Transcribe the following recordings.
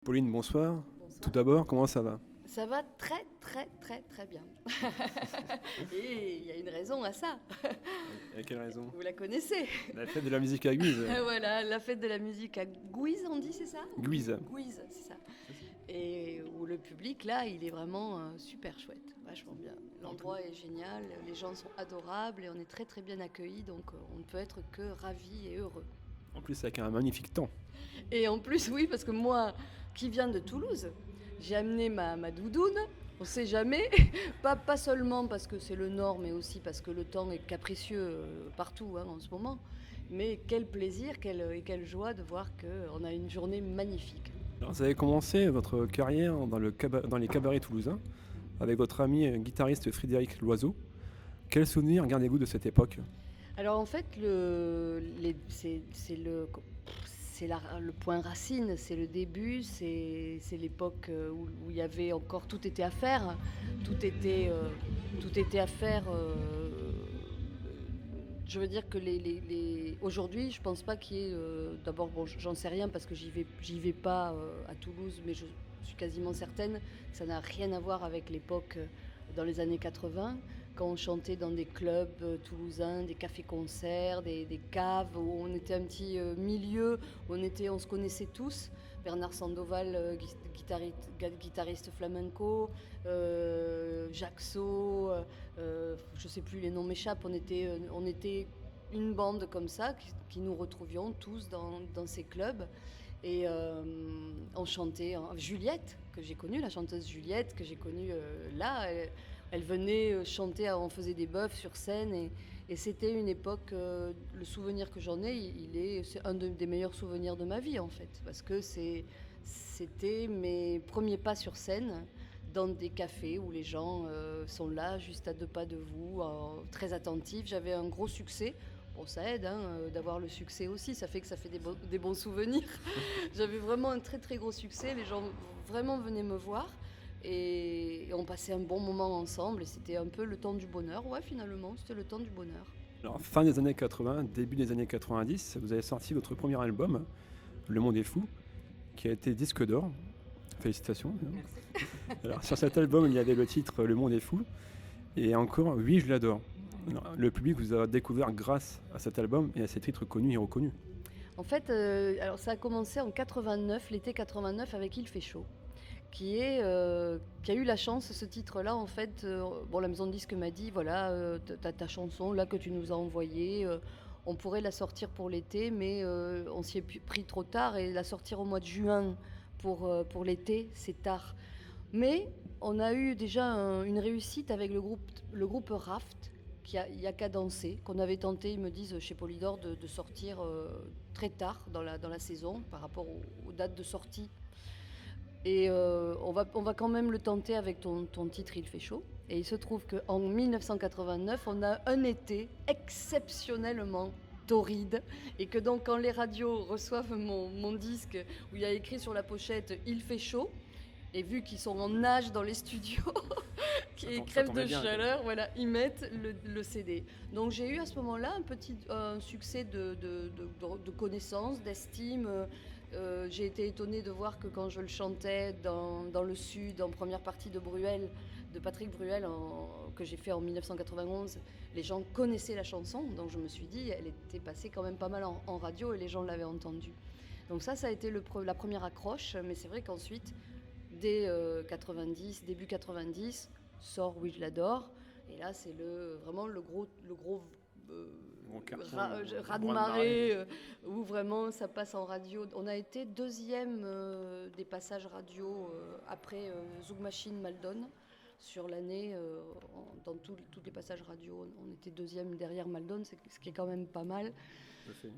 Pauline, bonsoir. Tout Bonsoir. d'abord, comment ça va? Ça va très très très très bien. Et il y a une raison à ça. Avec quelle raison? Vous la connaissez. La fête de la musique à Guise. Voilà, la fête de la musique à Guise, on dit, c'est ça? Guise. Guise, c'est ça. Et où le public, là, il est vraiment super chouette, vachement bien. L'endroit est génial, les gens sont adorables et on est très très bien accueillis, donc on ne peut être que ravis et heureux. En plus, avec un magnifique temps. Et en plus, oui, parce que moi, qui viens de Toulouse, j'ai amené ma doudoune. On ne sait jamais, pas seulement parce que c'est le nord, mais aussi parce que le temps est capricieux partout en ce moment. Mais quel plaisir et quelle joie de voir qu'on a une journée magnifique. Alors, vous avez commencé votre carrière dans les cabarets toulousains avec votre ami guitariste Frédéric Loiseau. Quel souvenir gardez-vous de cette époque? Alors en fait, le point racine, c'est le début, c'est l'époque où il y avait encore tout était à faire, tout était, tout était à faire. Je veux dire que aujourd'hui, je pense pas qu'il y ait. D'abord, bon, j'en sais rien parce que j'y vais pas à Toulouse, mais je suis quasiment certaine que ça n'a rien à voir avec l'époque dans les années 80, quand on chantait dans des clubs toulousains, des cafés-concerts, des caves, où on était un petit milieu, où on se connaissait tous. Bernard Sandoval, guitariste flamenco, Jacques So, je sais plus, les noms m'échappent. On était une bande comme ça qui nous retrouvions tous dans ces clubs. Et on chantait Juliette, que j'ai connue, la chanteuse Juliette, que j'ai connue là. Elle venait chanter, on faisait des bœufs sur scène. Et c'était une époque, le souvenir que j'en ai, c'est un des meilleurs souvenirs de ma vie en fait. Parce que c'était mes premiers pas sur scène dans des cafés où les gens sont là, juste à 2 pas de vous, très attentifs. J'avais un gros succès. Bon, ça aide d'avoir le succès aussi, ça fait que ça fait des bons souvenirs. J'avais vraiment un très très gros succès, les gens vraiment venaient me voir et on passait un bon moment ensemble et c'était un peu le temps du bonheur. Ouais, finalement, c'était le temps du bonheur. Alors, fin des années 80, début des années 90, vous avez sorti votre premier album, Le Monde est fou, qui a été disque d'or. Félicitations. Merci. Alors, sur cet album, il y avait le titre Le Monde est fou et encore Oui, je l'adore. Alors, le public vous a découvert grâce à cet album et à ses titres connus et reconnus. En fait, alors ça a commencé en 89, l'été 89 avec Il fait chaud. Qui a eu la chance, ce titre-là, en fait, bon, la maison de disques m'a dit, voilà, ta chanson, là, que tu nous as envoyée, on pourrait la sortir pour l'été, mais on s'y est pris trop tard, et la sortir au mois de juin pour l'été, c'est tard. Mais on a eu déjà une réussite avec le groupe Raft, il y a qu'à danser, qu'on avait tenté, ils me disent, chez Polydor, de sortir très tard dans la saison, par rapport aux dates de sortie. Et on va quand même le tenter avec ton titre Il fait chaud. Et il se trouve qu'en 1989, on a un été exceptionnellement torride. Et que donc quand les radios reçoivent mon disque où il y a écrit sur la pochette Il fait chaud, et vu qu'ils sont en nage dans les studios, qui crèvent de chaleur, voilà, ils mettent le CD. Donc j'ai eu à ce moment-là un succès de connaissance, d'estime. J'ai été étonnée de voir que quand je le chantais dans le Sud, en première partie de Patrick Bruel, que j'ai fait en 1991, les gens connaissaient la chanson. Donc je me suis dit, elle était passée quand même pas mal en radio et les gens l'avaient entendue. Donc ça a été la première accroche. Mais c'est vrai qu'ensuite, dès 90, début 90, sort Oui, je l'adore. Et là, c'est vraiment le gros raz-de-marée où vraiment ça passe en radio. On a été deuxième des passages radio après Zug Machine Maldon sur l'année. Dans tous les passages radio, on était deuxième derrière Maldon, ce qui est quand même pas mal.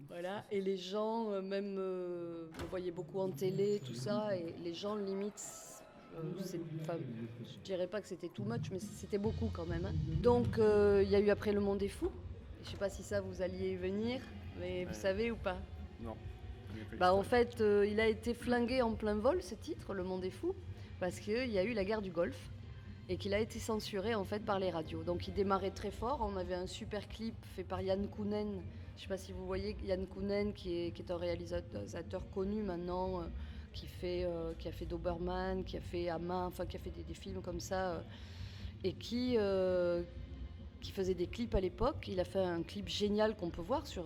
Voilà. Et les gens, on voyait beaucoup en télé, tout ça, et les gens limite. Je dirais pas que c'était too much, mais c'était beaucoup quand même. Donc il y a eu après Le Monde est fou. Je sais pas si ça vous alliez y venir, mais vous savez ou pas? Non. En fait, il a été flingué en plein vol, ce titre, Le Monde est fou, parce qu'il y a eu la guerre du Golfe et qu'il a été censuré en fait par les radios. Donc il démarrait très fort. On avait un super clip fait par Yann Kounen. Je sais pas si vous voyez Yann Kounen, qui est un réalisateur connu maintenant, qui a fait Doberman, qui a fait Ama, enfin qui a fait des films comme ça, et qui faisait des clips à l'époque. Il a fait un clip génial qu'on peut voir sur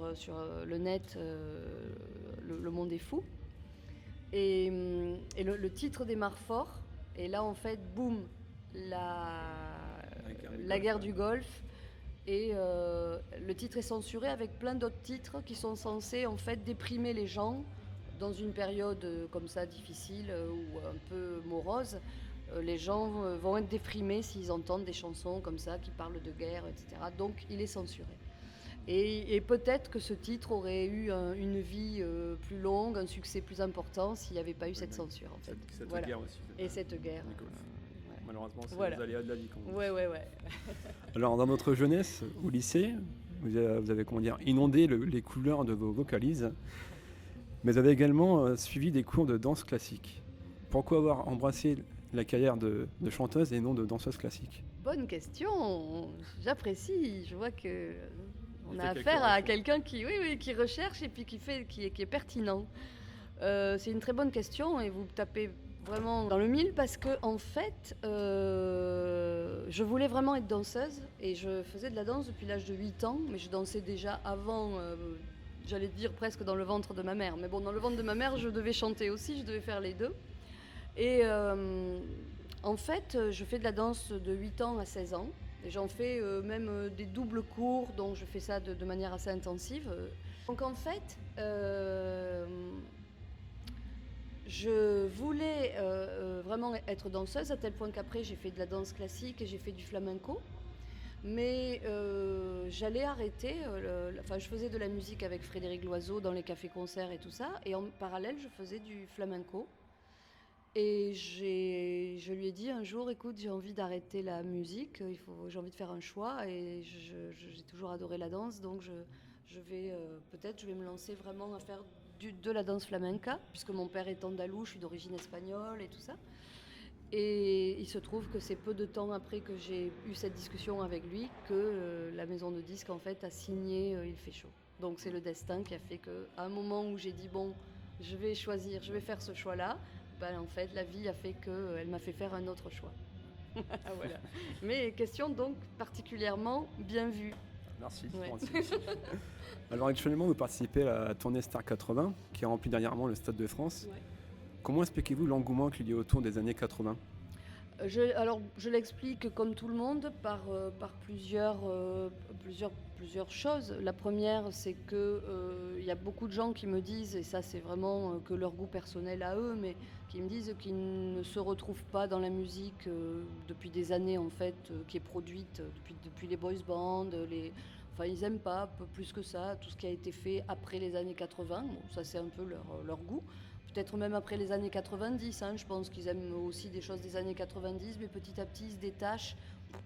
le net, le Monde est fou. Et le titre démarre fort. Et là, en fait, boum, la guerre du Golfe. Et le titre est censuré avec plein d'autres titres qui sont censés en fait déprimer les gens dans une période comme ça difficile ou un peu morose. Les gens vont être déprimés s'ils entendent des chansons comme ça qui parlent de guerre, etc. Donc il est censuré. Et peut-être que ce titre aurait eu une vie plus longue, un succès plus important s'il n'y avait pas eu cette censure en fait. Cette guerre aussi. Et cette guerre. Malheureusement, c'est les aléas de la vie. Ouais. Alors, dans votre jeunesse, au lycée, vous avez comment dire, inondé les couleurs de vos vocalises, mais vous avez également suivi des cours de danse classique. Pourquoi avoir embrassé la carrière de chanteuse et non de danseuse classique? Bonne question, j'apprécie. Je vois que on a affaire à quelqu'un qui recherche et puis qui est pertinent. C'est une très bonne question et vous tapez vraiment dans le mille parce que en fait, je voulais vraiment être danseuse et je faisais de la danse depuis l'âge de 8 ans, mais je dansais déjà avant, j'allais dire presque dans le ventre de ma mère. Mais bon, dans le ventre de ma mère, je devais chanter aussi, je devais faire les deux. Et en fait, je fais de la danse de 8 ans à 16 ans. Et j'en fais même des doubles cours, donc je fais ça de manière assez intensive. Donc en fait, je voulais vraiment être danseuse, à tel point qu'après j'ai fait de la danse classique et j'ai fait du flamenco. Mais j'allais arrêter, je faisais de la musique avec Frédéric Loiseau dans les cafés-concerts et tout ça. Et en parallèle, je faisais du flamenco. Et je lui ai dit un jour, écoute, j'ai envie d'arrêter la musique, j'ai envie de faire un choix et j'ai toujours adoré la danse, donc je vais me lancer vraiment à faire de la danse flamenca, puisque mon père est andalou, je suis d'origine espagnole et tout ça. Et il se trouve que c'est peu de temps après que j'ai eu cette discussion avec lui que la maison de disques en fait a signé Il fait chaud. Donc c'est le destin qui a fait qu'à un moment où j'ai dit bon, je vais faire ce choix-là, en fait, la vie a fait qu'elle m'a fait faire un autre choix. Voilà. Mais question donc particulièrement bien vue. Merci. Ouais. Alors actuellement, vous participez à la tournée Star 80, qui a rempli dernièrement le Stade de France. Ouais. Comment expliquez-vous l'engouement qu'il y a autour des années 80 ? Je l'explique comme tout le monde par plusieurs choses. La première, c'est qu'il y a beaucoup de gens qui me disent, et ça c'est vraiment que leur goût personnel à eux, mais qui me disent qu'ils ne se retrouvent pas dans la musique depuis des années en fait, qui est produite depuis les boys bands, ils n'aiment pas plus que ça tout ce qui a été fait après les années 80. Bon, ça c'est un peu leur goût. Peut-être même après les années 90, je pense qu'ils aiment aussi des choses des années 90, mais petit à petit ils se détachent,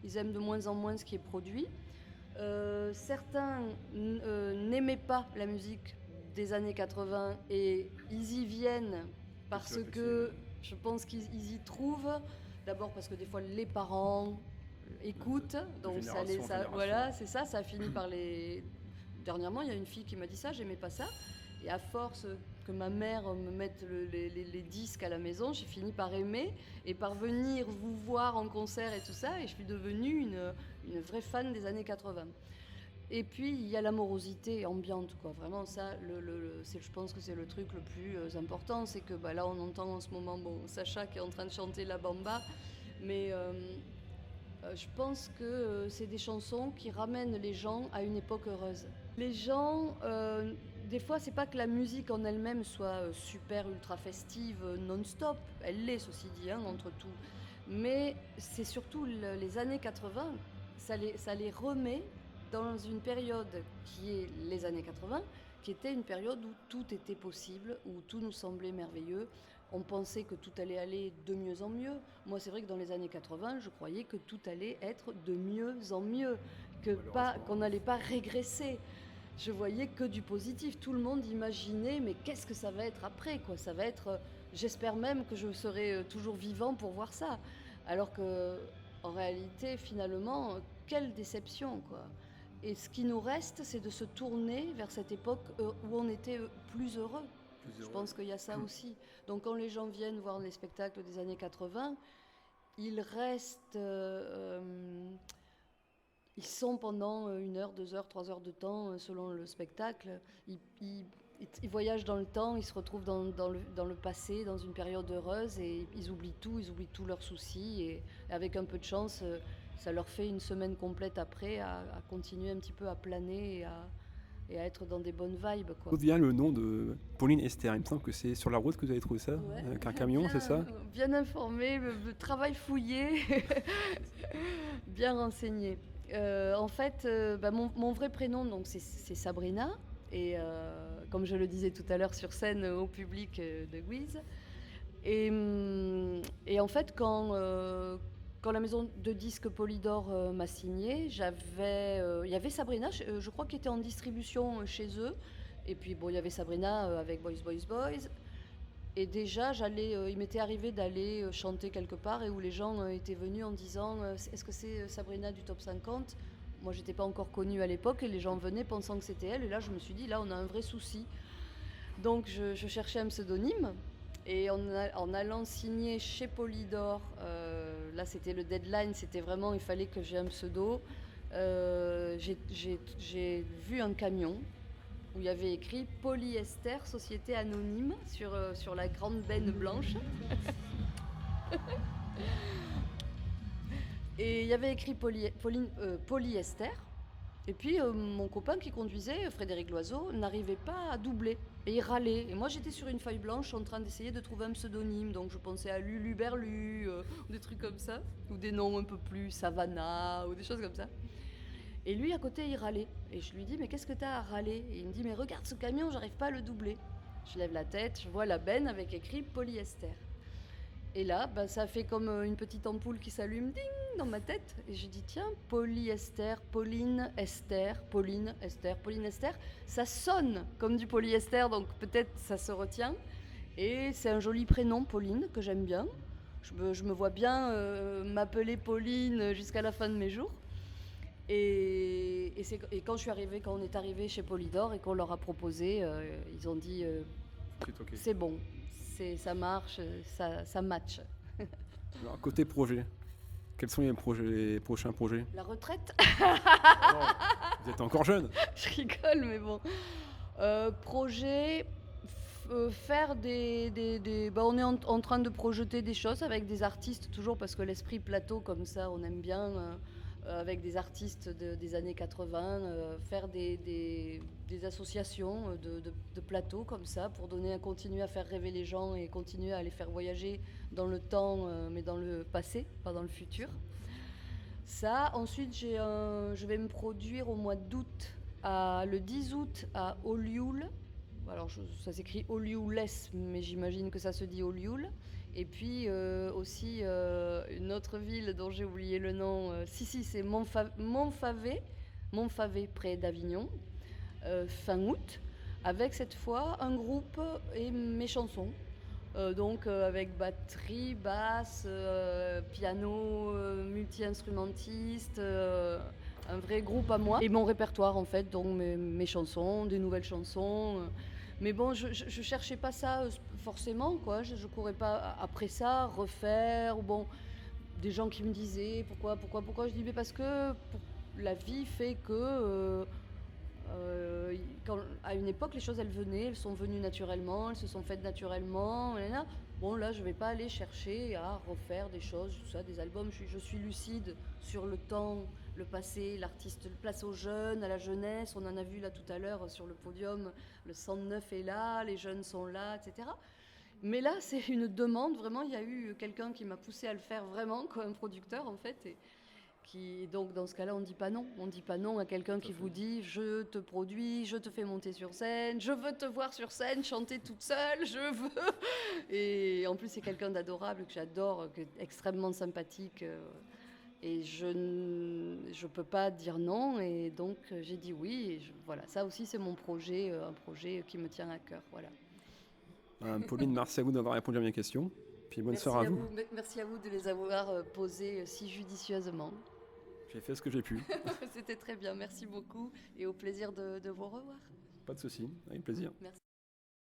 ils aiment de moins en moins ce qui est produit. Certains n'aimaient pas la musique des années 80 et ils y viennent parce que je pense qu'ils y trouvent, d'abord parce que des fois les parents écoutent, donc voilà, c'est ça, ça a fini par les... Dernièrement, il y a une fille qui m'a dit ça, j'aimais pas ça, et à force que ma mère me mette les disques à la maison, j'ai fini par aimer et par venir vous voir en concert et tout ça, et je suis devenue une vraie fan des années 80. Et puis il y a l'amorosité ambiante, quoi. Vraiment ça, je pense que c'est le truc le plus important, c'est que là on entend en ce moment Sacha qui est en train de chanter La Bamba, mais je pense que c'est des chansons qui ramènent les gens à une époque heureuse. Les gens... des fois, c'est pas que la musique en elle-même soit super ultra festive non-stop, elle l'est, ceci dit, entre tout. Mais c'est surtout les années 80, ça les remet dans une période qui est les années 80, qui était une période où tout était possible, où tout nous semblait merveilleux. On pensait que tout allait aller de mieux en mieux. Moi, c'est vrai que dans les années 80, je croyais que tout allait être de mieux en mieux, qu'on n'allait pas régresser. Je voyais que du positif. Tout le monde imaginait, mais qu'est-ce que ça va être après, quoi ? Ça va être... J'espère même que je serai toujours vivant pour voir ça. Alors que, en réalité, finalement, quelle déception, quoi. Et ce qui nous reste, c'est de se tourner vers cette époque où on était plus heureux. Je pense qu'il y a ça aussi. Donc quand les gens viennent voir les spectacles des années 80, ils restent... ils sont pendant 1 heure, 2 heures, 3 heures de temps selon le spectacle. Ils voyagent dans le temps, ils se retrouvent dans le passé, dans une période heureuse et ils oublient tous leurs soucis. Et avec un peu de chance, ça leur fait une semaine complète après à continuer un petit peu à planer et à être dans des bonnes vibes, quoi. D'où vient le nom de Pauline Esther? Il me semble que c'est sur la route que vous avez trouvé ça, Ouais. avec un camion, Bien- c'est ça? Bien informé, le travail fouillé, bien renseigné. En fait, mon vrai prénom, donc c'est Sabrina. Et comme je le disais tout à l'heure sur scène au public de Guise. Et en fait, quand la maison de disques Polydor m'a signé, il y avait Sabrina, je crois, qui était en distribution chez eux. Et puis, bon, il y avait Sabrina avec Boys, Boys, Boys. Et déjà, il m'était arrivé d'aller chanter quelque part et où les gens étaient venus en disant est-ce que c'est Sabrina du Top 50 ? Moi, j'étais pas encore connue à l'époque et les gens venaient pensant que c'était elle. Et là, je me suis dit, là, on a un vrai souci. Donc, je cherchais un pseudonyme. Et en allant signer chez Polydor, là, c'était le deadline. C'était vraiment, il fallait que j'ai un pseudo. J'ai vu un camion où il y avait écrit Polyester, société anonyme, sur la grande benne blanche. Et il y avait écrit Polyester. Et puis mon copain qui conduisait, Frédéric Loiseau, n'arrivait pas à doubler. Et il râlait. Et moi j'étais sur une feuille blanche en train d'essayer de trouver un pseudonyme. Donc je pensais à Lulu Berlu, ou des trucs comme ça. Ou des noms un peu plus Savannah, ou des choses comme ça. Et lui à côté il râlait. Et je lui dis mais qu'est-ce que t'as à râler? Et il me dit mais regarde ce camion, j'arrive pas à le doubler. Je lève la tête, je vois la benne avec écrit Polyester. Et là, ça a fait comme une petite ampoule qui s'allume, ding, dans ma tête. Et j'ai dit, tiens, polyester, Pauline, Esther, Pauline, Esther, Pauline, Esther. Ça sonne comme du polyester, donc peut-être ça se retient. Et c'est un joli prénom, Pauline, que j'aime bien. Je me vois bien m'appeler Pauline jusqu'à la fin de mes jours. Et quand on est arrivé chez Polydor et qu'on leur a proposé, ils ont dit, Okay. c'est bon. Ça marche, ça match. Alors, côté projet, quels sont les prochains projets? La retraite. Non, vous êtes encore jeune. Je rigole, mais bon. Projet, faire on est en train de projeter des choses avec des artistes, toujours parce que l'esprit plateau, comme ça, on aime bien, avec des artistes des années 80, faire des associations de plateaux comme ça, pour continuer à faire rêver les gens et continuer à les faire voyager dans le temps, mais dans le passé, pas dans le futur. Ça, ensuite, je vais me produire au mois d'août, le 10 août à Olioul. Alors, ça s'écrit Olioulès, mais j'imagine que ça se dit Olioul. Et puis aussi une autre ville dont j'ai oublié le nom, c'est Montfavet, près d'Avignon, fin août, avec cette fois un groupe et mes chansons. Donc avec batterie, basse, piano, multi-instrumentiste, un vrai groupe à moi. Et mon répertoire en fait, donc mes chansons, des nouvelles chansons. Mais bon, je cherchais pas ça forcément, quoi. Je courais pas après ça, refaire, ou bon, des gens qui me disaient pourquoi. Je dis mais parce que la vie fait que à une époque, les choses elles sont venues naturellement, elles se sont faites naturellement. Bon, là, je vais pas aller chercher à refaire des choses, tout ça, des albums. Je suis lucide sur le temps, le passé, l'artiste place aux jeunes, à la jeunesse. On en a vu là tout à l'heure sur le podium, le 109 est là, les jeunes sont là, etc. Mais là, c'est une demande, vraiment, il y a eu quelqu'un qui m'a poussé à le faire vraiment, comme un producteur en fait. Donc dans ce cas-là, on ne dit pas non. On ne dit pas non à quelqu'un qui vous dit je te produis, je te fais monter sur scène, je veux te voir sur scène, chanter toute seule, je veux. Et en plus, c'est quelqu'un d'adorable que j'adore, extrêmement sympathique. Et je ne peux pas dire non. Et donc j'ai dit oui. Et voilà, ça aussi c'est mon projet, un projet qui me tient à cœur. Voilà. Pauline, merci à vous d'avoir répondu à mes questions. Puis bonne soirée à vous. Merci à vous de les avoir posées si judicieusement. J'ai fait ce que j'ai pu. C'était très bien, merci beaucoup et au plaisir de vous revoir. Pas de souci, avec plaisir. Merci.